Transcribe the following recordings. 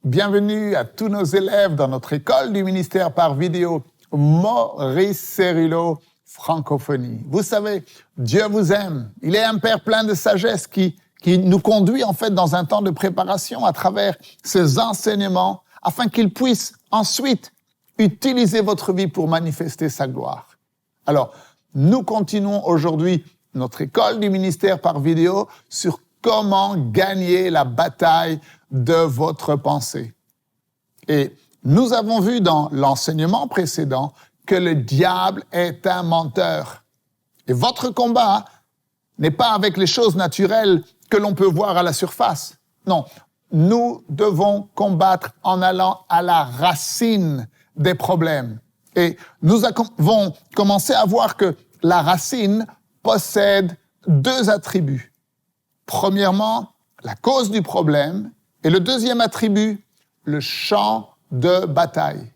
Bienvenue à tous nos élèves dans notre école du ministère par vidéo Maurice Cerullo Francophonie. Vous savez, Dieu vous aime. Il est un Père plein de sagesse qui nous conduit en fait dans un temps de préparation à travers ses enseignements afin qu'il puisse ensuite utiliser votre vie pour manifester sa gloire. Alors, nous continuons aujourd'hui notre école du ministère par vidéo sur comment gagner la bataille de votre pensée. Et nous avons vu dans l'enseignement précédent que le diable est un menteur. Et votre combat n'est pas avec les choses naturelles que l'on peut voir à la surface. Non, nous devons combattre en allant à la racine des problèmes. Et nous avons commencé à voir que la racine possède deux attributs. Premièrement, la cause du problème, et le deuxième attribut, le champ de bataille.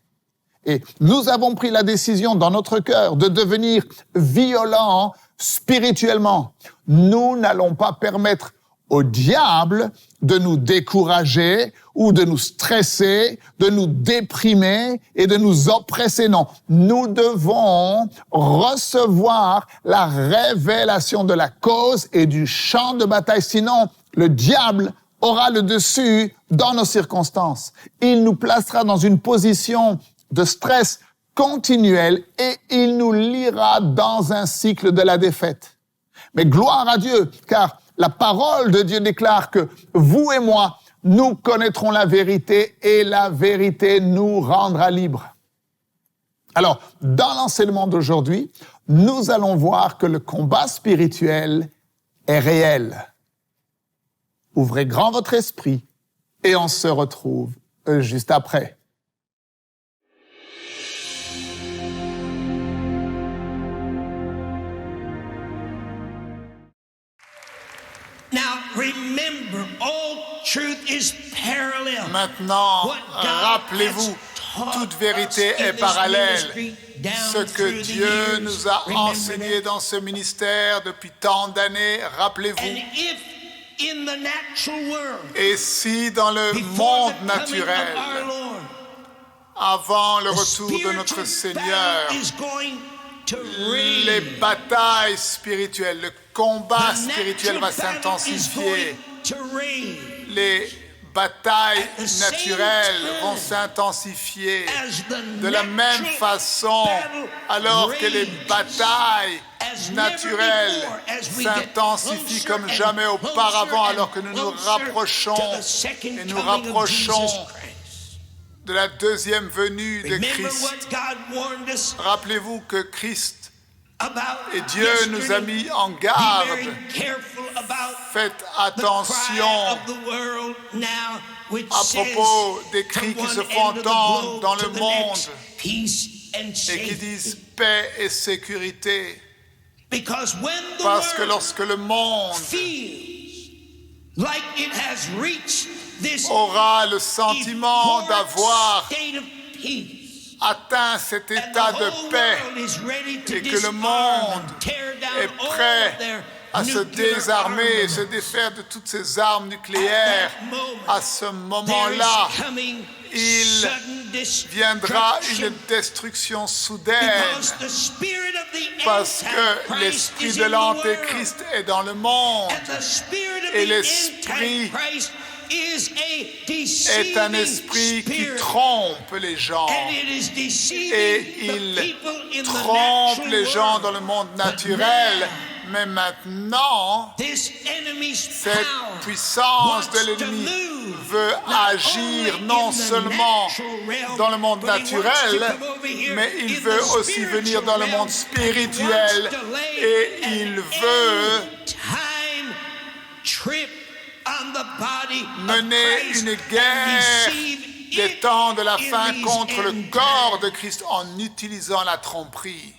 Et nous avons pris la décision dans notre cœur de devenir violents spirituellement. Nous n'allons pas permettre au diable de nous décourager ou de nous stresser, de nous déprimer et de nous oppresser. Non, nous devons recevoir la révélation de la cause et du champ de bataille. Sinon, le diable aura le dessus dans nos circonstances. Il nous placera dans une position de stress continuel et il nous liera dans un cycle de la défaite. Mais gloire à Dieu, car la parole de Dieu déclare que vous et moi, nous connaîtrons la vérité et la vérité nous rendra libres. Alors, dans l'enseignement d'aujourd'hui, nous allons voir que le combat spirituel est réel. Ouvrez grand votre esprit et on se retrouve juste après. Maintenant, rappelez-vous, toute vérité est parallèle. Ce que Dieu nous a enseigné dans ce ministère depuis tant d'années, rappelez-vous. Et si dans le monde naturel, avant le retour de notre Seigneur, les batailles spirituelles, le combat spirituel va s'intensifier, les batailles naturelles vont s'intensifier de la même façon, alors que les batailles naturelles s'intensifient comme jamais auparavant, alors que nous nous rapprochons et nous rapprochons de la deuxième venue de Christ. Rappelez-vous que Christ et Dieu nous a mis en garde. Faites attention à propos des cris qui se font entendre dans le monde et qui disent paix et sécurité. Parce que lorsque le monde aura le sentiment d'avoir atteint cet état de paix et que le monde est prêt à se désarmer et se défaire de toutes ses armes nucléaires, à ce moment-là, il viendra une destruction soudaine parce que l'esprit de l'Antéchrist est dans le monde et l'esprit est un esprit qui trompe les gens et il trompe les gens dans le monde naturel. Mais maintenant, cette puissance de l'ennemi veut agir non seulement dans le monde naturel, mais il veut aussi venir dans le monde spirituel et il veut mener une guerre des temps de la fin contre le corps de Christ en utilisant la tromperie.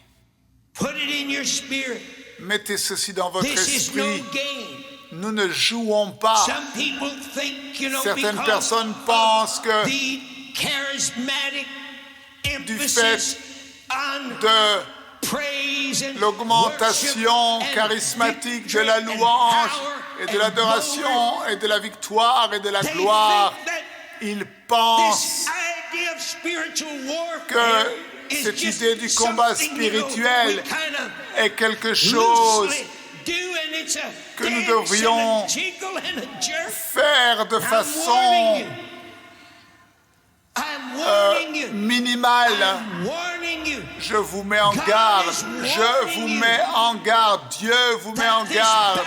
Mettez ceci dans votre esprit. Nous ne jouons pas. Certaines personnes pensent que du fait de l'augmentation charismatique de la louange et de l'adoration et de la victoire et de la gloire, Ils pensent que cette idée du combat spirituel est quelque chose que nous devrions faire de façon minimale. Je vous mets en garde, je vous mets en garde, Dieu vous met en garde.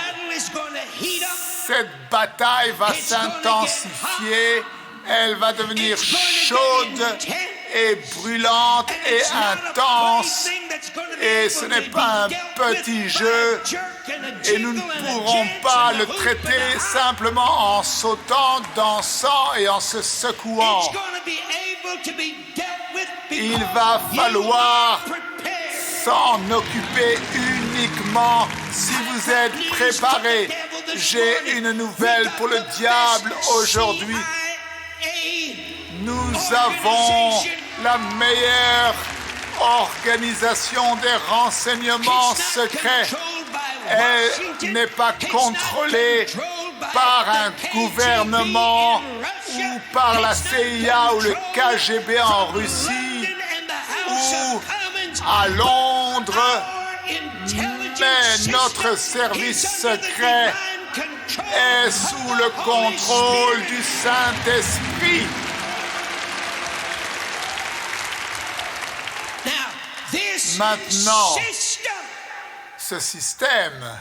Cette bataille va s'intensifier, elle va devenir chaude et brûlante et intense. Et ce n'est pas un petit jeu et nous ne pourrons pas le traiter simplement en sautant, dansant et en se secouant. Il va falloir s'en occuper uniquement si vous êtes préparés. J'ai une nouvelle pour le diable aujourd'hui. Nous avons la meilleure organisation des renseignements secrets. Elle n'est pas contrôlée par un gouvernement ou par la CIA ou le KGB en Russie ou à Londres, mais notre service secret est sous le contrôle du Saint-Esprit. Maintenant, ce système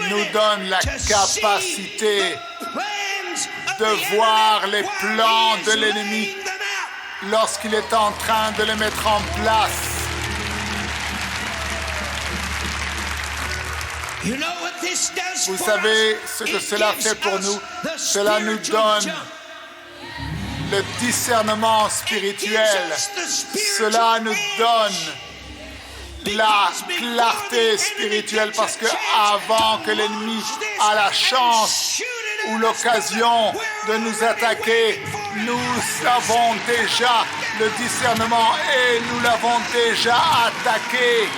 nous donne la capacité de voir les plans de l'ennemi lorsqu'il est en train de les mettre en place. Vous savez ce que cela fait pour nous? Cela nous donne le discernement spirituel. Cela nous donne la clarté spirituelle parce que avant que l'ennemi a la chance ou l'occasion de nous attaquer, nous avons déjà le discernement et nous l'avons déjà attaqué.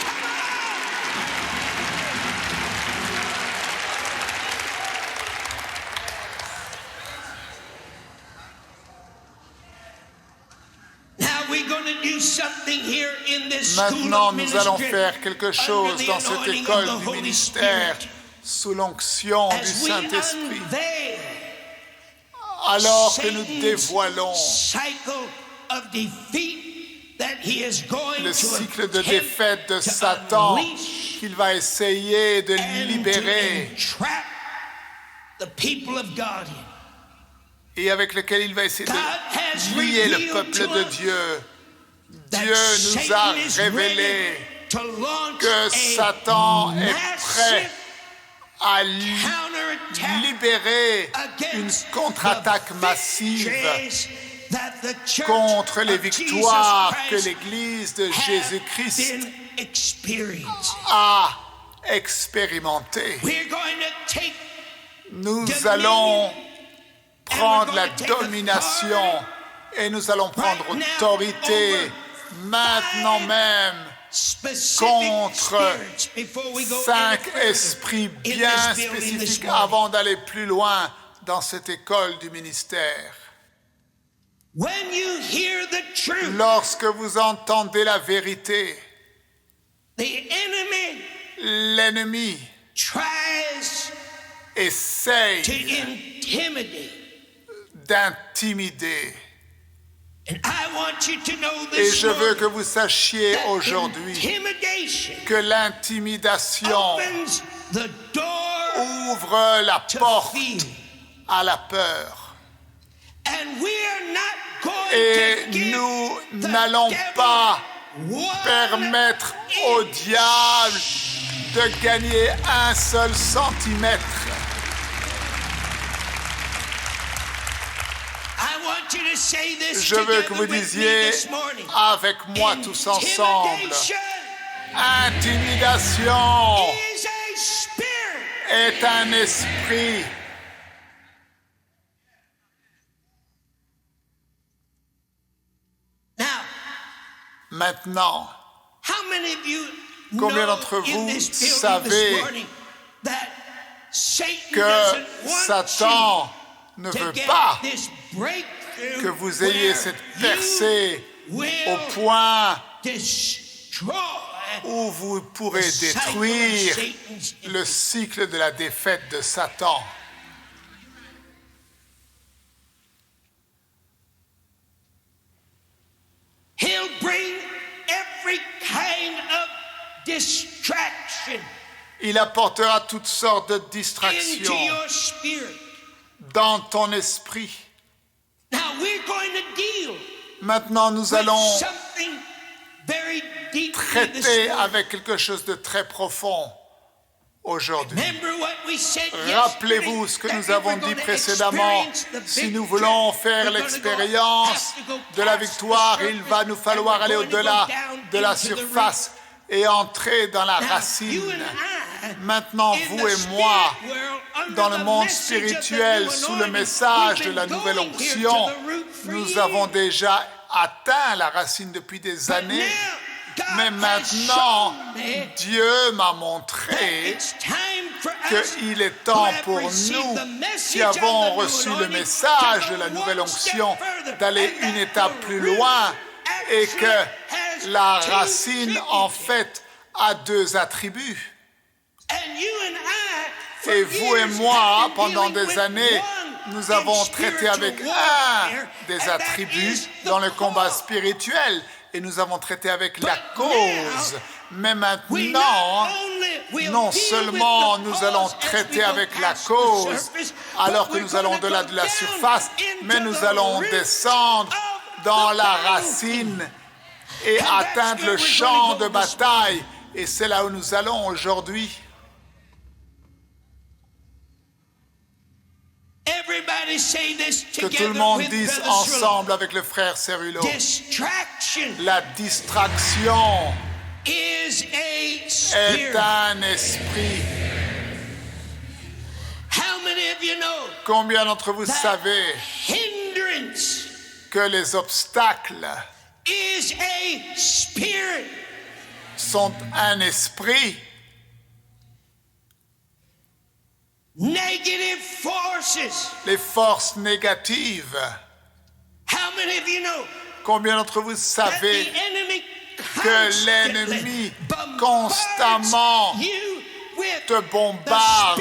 Maintenant, nous allons faire quelque chose dans cette école du ministère sous l'onction du Saint-Esprit. Alors que nous dévoilons le cycle de défaite de Satan qu'il va essayer de libérer et avec lequel il va essayer de lier le peuple de Dieu. Dieu nous a révélé que Satan est prêt à libérer une contre-attaque massive contre les victoires que l'Église de Jésus-Christ a expérimentées. Nous allons prendre la domination et nous allons prendre autorité maintenant même contre 5 esprits bien spécifiques avant d'aller plus loin dans cette école du ministère. Lorsque vous entendez la vérité, l'ennemi essaye d'intimider. Et je veux que vous sachiez aujourd'hui que l'intimidation ouvre la porte à la peur. Et nous n'allons pas permettre au diable de gagner un seul centimètre. Je veux que vous disiez avec moi tous ensemble, intimidation est un esprit. Maintenant, combien d'entre vous savez que Satan ne veut pas que vous ayez cette percée au point où vous pourrez détruire le cycle de la défaite de Satan. He'll bring every kind of distraction Il apportera toutes sortes de into distractions your spirit. dans ton esprit. Now we're going to deal Maintenant, nous with allons something very deep in this traiter morning. avec quelque chose de très profond aujourd'hui. Remember what we said Rappelez-vous yesterday, ce que that nous if avons we're dit going to précédemment. experience the Si nous victory, voulons faire we're going to l'expérience have to go de la past victoire, the il va nous surface, falloir and aller we're going to au-delà go down de la into the surface et entrer dans la Now, you racine. and I, Maintenant, in vous the et moi, spirit world, under dans le the monde message of the spirituel, new sous le anointing, message we've de la been nouvelle going here to onction, the root for nous years. avons déjà atteint la racine depuis des But années. now, God Mais has maintenant, shown me Dieu m'a that montré it's time for us qu'il est who temps have pour received nous the message qui of the avons new reçu le anointing message to de la go nouvelle one step onction further, d'aller and une that étape the plus root loin et actually que has la two racine, en tributes. fait, a deux attributs. And you and I, for Et vous et years, moi, have been pendant dealing des with années, one nous in avons traité spiritual avec un warfare, des and that attributs is the dans le combat cause. spirituel et nous avons traité avec la But cause. now, Mais We maintenant, not only will non deal seulement with the nous allons cause as traiter we go avec la past the cause surface, alors but que we're nous allons gonna au-delà go de la down surface, into mais nous the allons root descendre of dans the la mountain. racine et And that's atteindre where le we're champ gonna de go this bataille. Et c'est là où nous allons aujourd'hui. Everybody say this Que tout together le monde with dise Brother Cerullo. ensemble avec le frère Cerullo. Distraction La distraction is a est spirit. un esprit. How many of you know Combien d'entre vous that savez hindrance que les obstacles is a spirit? sont un esprit? Negative forces. Les forces négatives. How many of you know Combien d'entre vous that savez the enemy que l'ennemi constamment te bombarde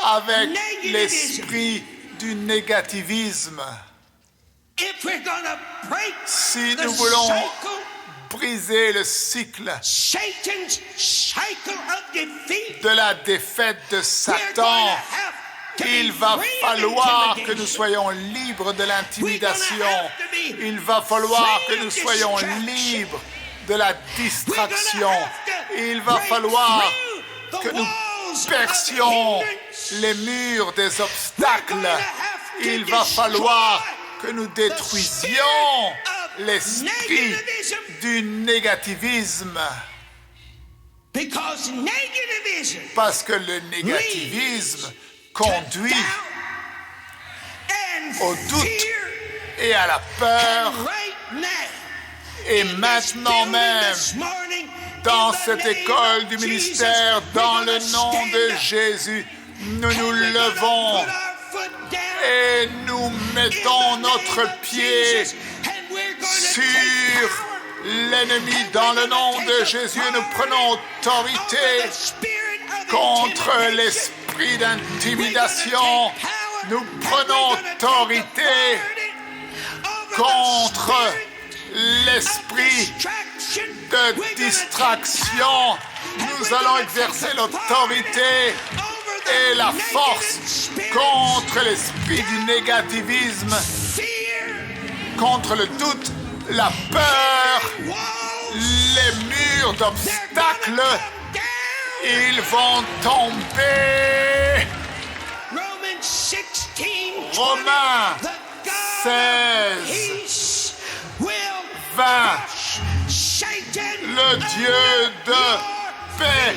avec l'esprit du négativisme? Si nous voulons briser le cycle de la défaite de Satan, il va falloir que nous soyons libres de l'intimidation. Il va falloir que nous soyons libres de la distraction. Il va falloir que nous percions les murs des obstacles. Il va falloir que nous détruisions l'esprit du négativisme. Parce que le négativisme conduit au doute et à la peur. Et maintenant même, dans cette école du ministère, dans le nom de Jésus, nous nous levons et nous mettons notre pied sur l'ennemi dans le nom de Jésus et nous prenons autorité contre l'esprit d'intimidation. Nous prenons autorité contre l'esprit de distraction. Nous allons exercer l'autorité et la force contre l'esprit du négativisme, contre le doute, la peur, les murs d'obstacles, ils vont tomber. Romains 16, 20. Le Dieu de paix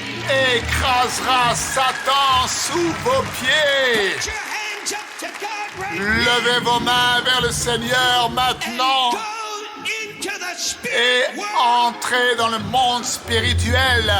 écrasera Satan sous vos pieds. Levez vos mains vers le Seigneur maintenant et entrez dans le monde spirituel.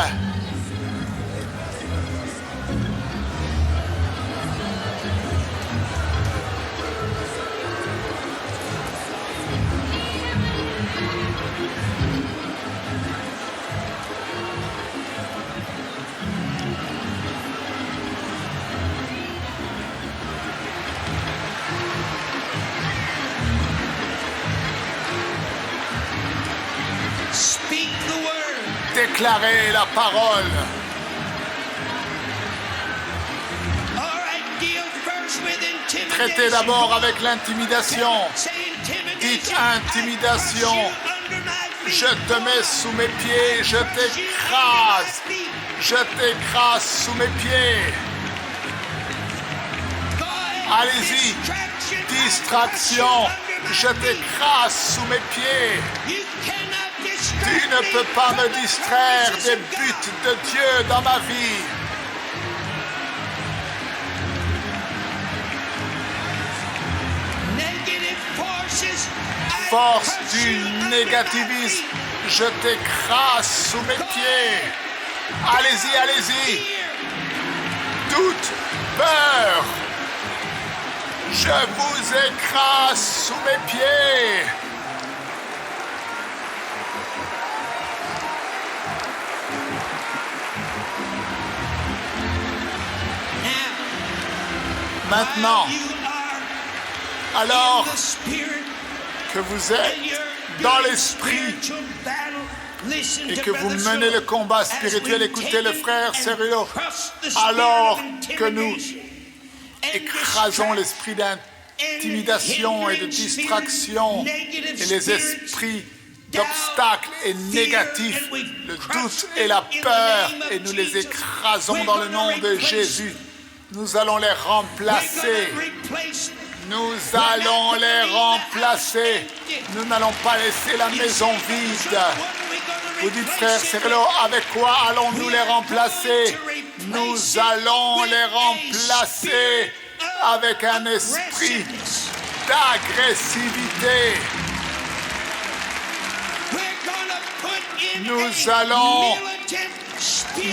déclarer la parole. Traitez d'abord avec l'intimidation. Dites intimidation. Je te mets sous mes pieds, je t'écrase. Je t'écrase sous mes pieds. Allez-y. Distraction. Je t'écrase sous mes pieds. Tu ne peux pas me distraire des buts de Dieu dans ma vie. Force du négativisme, je t'écrase sous mes pieds. Allez-y, allez-y. Toute peur, je vous écrase sous mes pieds. Maintenant, alors que vous êtes dans l'esprit et que vous menez le combat spirituel, écoutez le frère Cerullo, alors que nous écrasons l'esprit d'intimidation et de distraction et les esprits d'obstacles et négatifs, le doute et la peur, et nous les écrasons dans le nom de Jésus. Nous allons les remplacer. Nous allons les remplacer. Nous n'allons pas laisser la maison vide. Vous dites, frère Cerullo, avec quoi allons-nous les remplacer? Nous allons les remplacer avec un esprit d'agressivité. Nous allons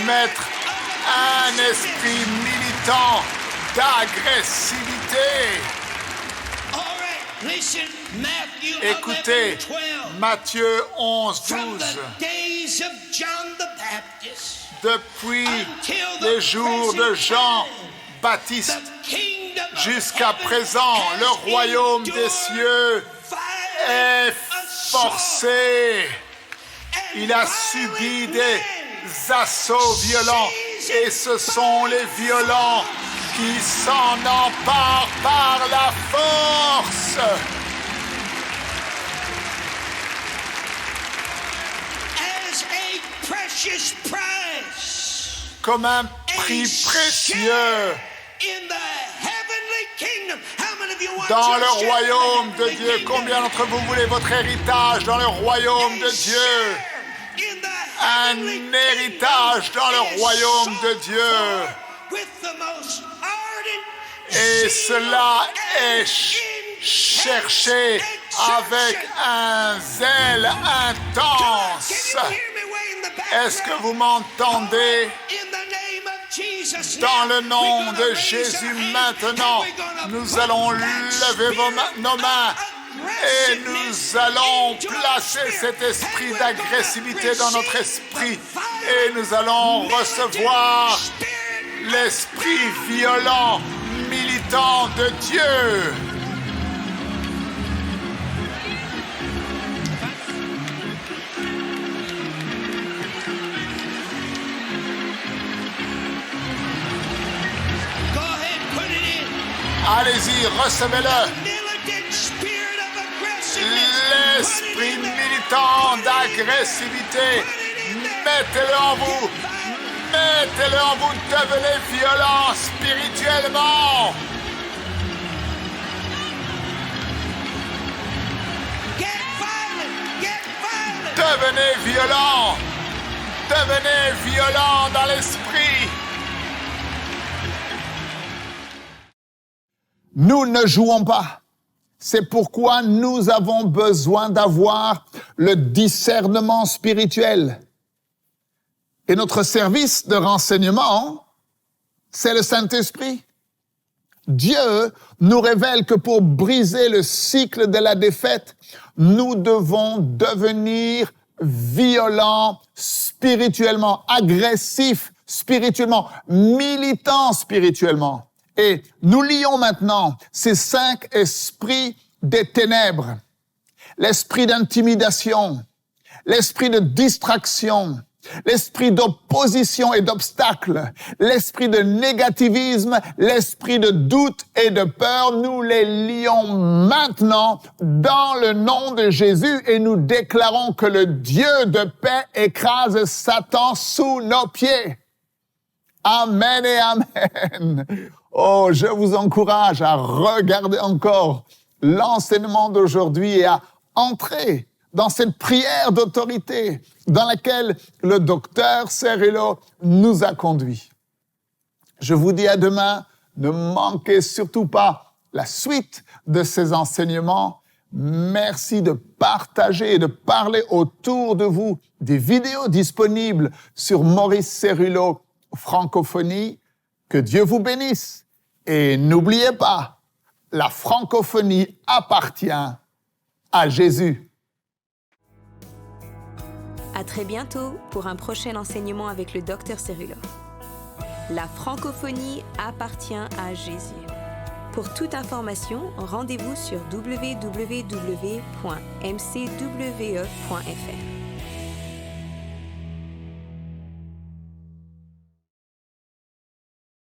mettre un esprit militant d'agressivité. Écoutez, Matthieu 11, 12. Depuis les jours de Jean-Baptiste jusqu'à présent, le royaume des cieux est forcé. Il a subi des assauts violents et ce sont les violents qui s'en emparent par la force. Comme un prix précieux dans le royaume de Dieu. Combien d'entre vous voulez votre héritage dans le royaume de Dieu? Un héritage dans le royaume de Dieu. Et cela est cherché avec un zèle intense. Est-ce que vous m'entendez? Dans le nom de Jésus, maintenant, nous allons lever nos mains et nous allons placer cet esprit d'agressivité dans notre esprit et nous allons recevoir l'esprit violent, militant de Dieu. Allez-y, recevez-le. L'esprit militant d'agressivité, mettez-le en vous. Mettez-le en vous. Devenez violent spirituellement. Devenez violent. Devenez violent dans l'esprit. Nous ne jouons pas. C'est pourquoi nous avons besoin d'avoir le discernement spirituel. Et notre service de renseignement, c'est le Saint-Esprit. Dieu nous révèle que pour briser le cycle de la défaite, nous devons devenir violents spirituellement, agressifs spirituellement, militants spirituellement. Et nous lions maintenant ces 5 esprits des ténèbres. L'esprit d'intimidation, l'esprit de distraction, l'esprit d'opposition et d'obstacle, l'esprit de négativisme, l'esprit de doute et de peur, nous les lions maintenant dans le nom de Jésus et nous déclarons que le Dieu de paix écrase Satan sous nos pieds. Amen et amen. Oh, je vous encourage à regarder encore l'enseignement d'aujourd'hui et à entrer dans cette prière d'autorité dans laquelle le docteur Cerullo nous a conduits. Je vous dis à demain, ne manquez surtout pas la suite de ces enseignements. Merci de partager et de parler autour de vous des vidéos disponibles sur Maurice Cerullo Francophonie. Que Dieu vous bénisse. Et n'oubliez pas, la francophonie appartient à Jésus. À très bientôt pour un prochain enseignement avec le Dr Cerullo. La francophonie appartient à Jésus. Pour toute information, rendez-vous sur www.mcwe.fr.